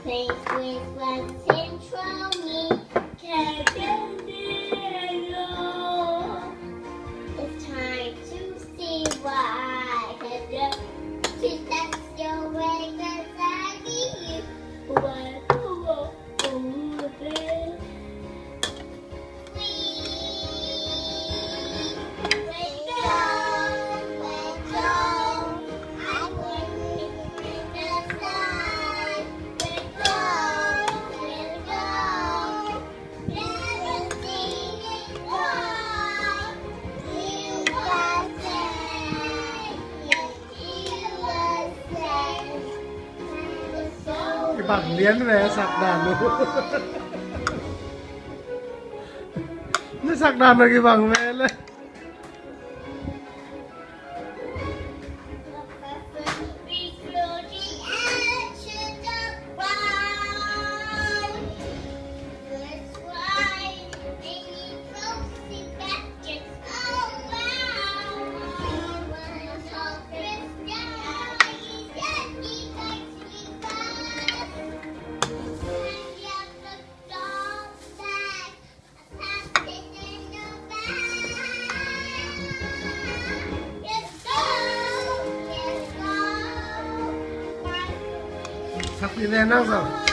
Place with one central me. Can't it's time to see why. Cause you that's your way, cause I need you. Cái bằng liến về sạc đàn luôn. Nó sạc đàn rồi cái bằng về lên. Sắp đi lên nào rồi.